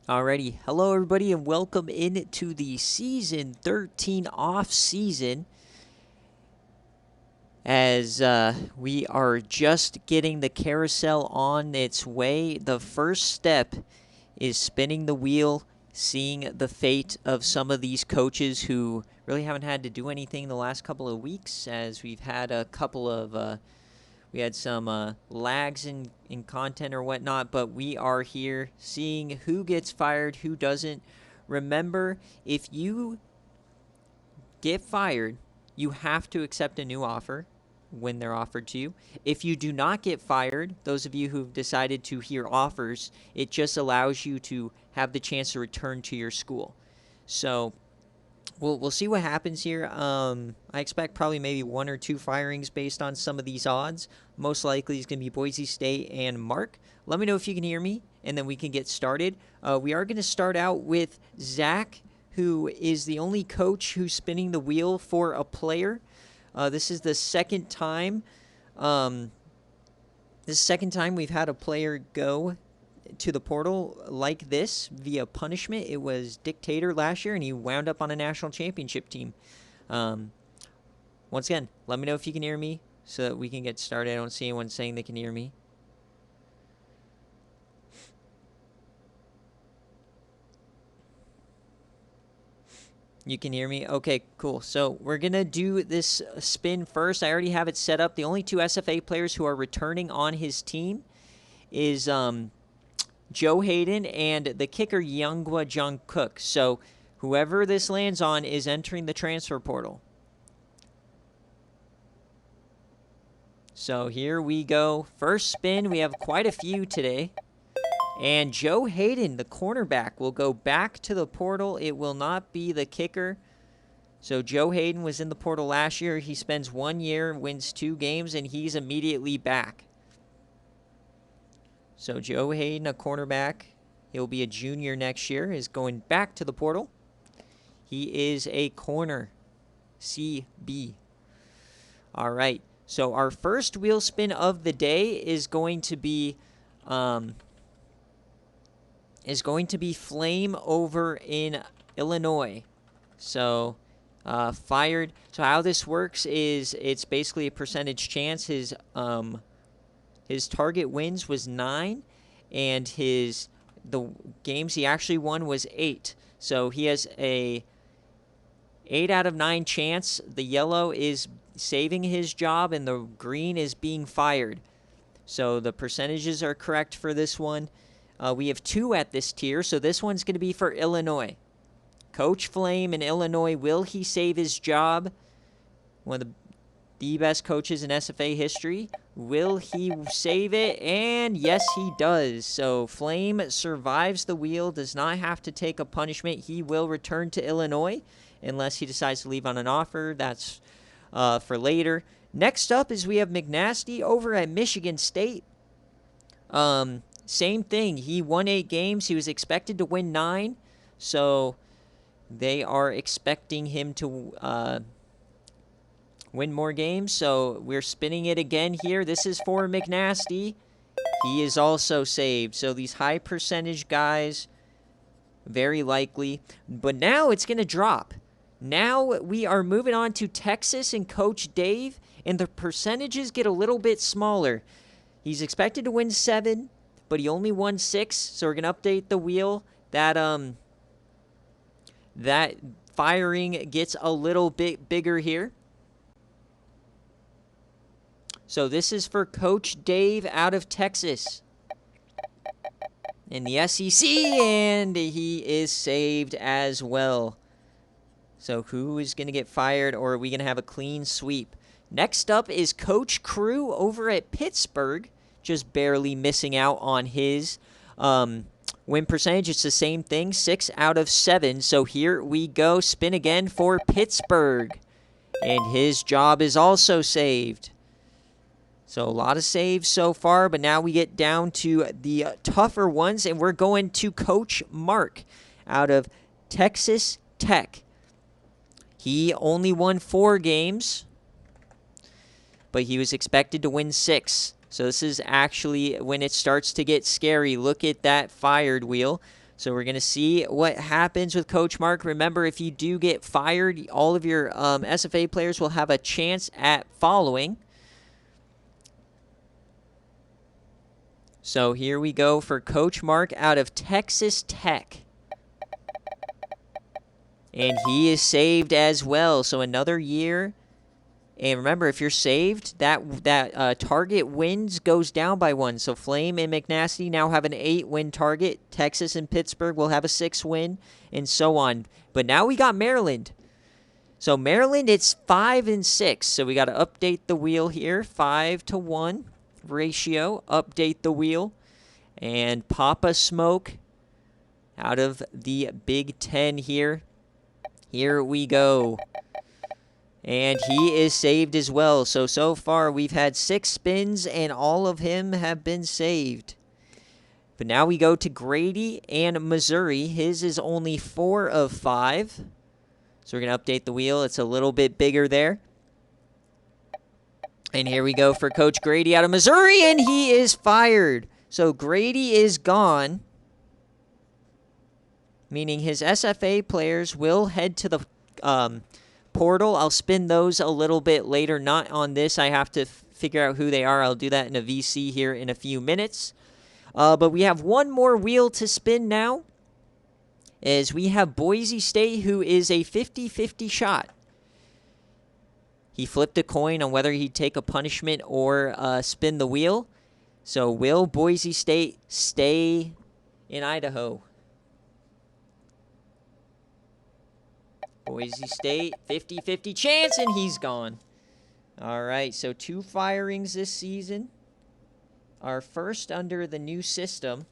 Alrighty, hello everybody and welcome into the Season 13 off-season as we are just getting the carousel on its way. The first step is spinning the wheel, seeing the fate of some of these coaches who really haven't had to do anything the last couple of weeks, as we've had a couple of we had some lags in content or whatnot, but we are here seeing who gets fired, who doesn't. Remember, if you get fired, you have to accept a new offer when they're offered to you. If you do not get fired, those of you who've decided to hear offers, it just allows you to have the chance to return to your school. So we'll see what happens here. I expect probably maybe 1 or 2 firings based on some of these odds. Most likely it's going to be Boise State and Mark. Let me know if you can hear me, and then we can get started. We are going to start out with Zach, who is the only coach who's spinning the wheel for a player. This is the second time. We've had a player go to the portal like this via punishment. It was Dictator last year, and he wound up on a national championship team. Once again, let me know if you can hear me so that we can get started. I don't see anyone saying they can hear me. You can hear me? Okay, cool. So we're going to do this spin first. I already have it set up. The only 2 SFA players who are returning on his team is Joe Hayden and the kicker Youngwa Jungkook. So whoever this lands on is entering the transfer portal. So here we go. First spin. We have quite a few today. And Joe Hayden, the cornerback, will go back to the portal. It will not be the kicker. So Joe Hayden was in the portal last year. He spends 1 year, wins 2 games, and he's immediately back. So Joe Hayden, a cornerback, he'll be a junior next year, is going back to the portal. He is a corner, CB. All right, so our first wheel spin of the day is going to be Flame over in Illinois. So fired. So how this works is it's basically a percentage chance. His target wins was 9, and the games he actually won was 8. So he has a 8 out of 9 chance. The yellow is saving his job, and the green is being fired. So the percentages are correct for this one. We have 2 at this tier, so this one's going to be for Illinois. Coach Flame in Illinois, will he save his job? One of the best coaches in SFA history. Will he save it? And yes, he does. So Flame survives the wheel, does not have to take a punishment. He will return to Illinois unless he decides to leave on an offer. That's for later. Next up is we have McNasty over at Michigan State. Same thing. He won 8 games. He was expected to win 9. So they are expecting him to win more games. So we're spinning it again here. This is for McNasty. He is also saved. So these high percentage guys, very likely. But now it's going to drop. Now we are moving on to Texas and Coach Dave. And the percentages get a little bit smaller. He's expected to win 7. But he only won 6, so we're going to update the wheel. That firing gets a little bit bigger here. So this is for Coach Dave out of Texas in the SEC, and he is saved as well. So who is going to get fired, or are we going to have a clean sweep? Next up is Coach Crew over at Pittsburgh. Just barely missing out on his win percentage. It's the same thing, 6 out of 7. So here we go. Spin again for Pittsburgh. And his job is also saved. So a lot of saves so far, but now we get down to the tougher ones, and we're going to Coach Mark out of Texas Tech. He only won 4 games, but he was expected to win 6. So this is actually when it starts to get scary. Look at that fired wheel. So we're going to see what happens with Coach Mark. Remember, if you do get fired, all of your SFA players will have a chance at following. So here we go for Coach Mark out of Texas Tech. And he is saved as well. So another year. And remember, if you're saved, that target wins goes down by 1. So Flame and McNasty now have an 8-win target. Texas and Pittsburgh will have a 6-win, and so on. But now we got Maryland. So Maryland, it's 5-6. So we got to update the wheel here. 5-1 ratio. Update the wheel. And Papa Smoke out of the Big Ten here. Here we go. And he is saved as well. So far we've had 6 spins and all of him have been saved. But now we go to Grady and Missouri. His is only 4 of 5. So we're going to update the wheel. It's a little bit bigger there. And here we go for Coach Grady out of Missouri, and he is fired. So Grady is gone, meaning his SFA players will head to the portal. I'll spin those a little bit later, not on this. I have to figure out who they are. I'll do that in a VC here in a few minutes. But we have one more wheel to spin now, as we have Boise State, who is a 50-50 shot. He flipped a coin on whether he'd take a punishment or spin the wheel. So will Boise State stay in Idaho? Boise State, 50-50 chance, and he's gone. All right, so 2 firings this season. Our first under the new system.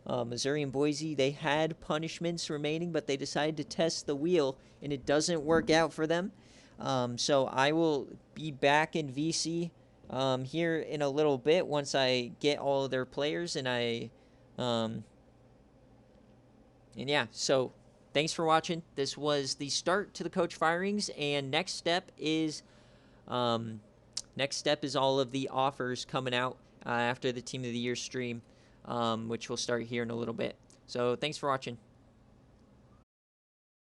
Missouri and Boise, they had punishments remaining, but they decided to test the wheel, and it doesn't work out for them. So I will be back in VC here in a little bit once I get all of their players, and yeah, so thanks for watching. This was the start to the coach firings, and next step is all of the offers coming out after the Team of the Year stream, which will start here in a little bit. So thanks for watching.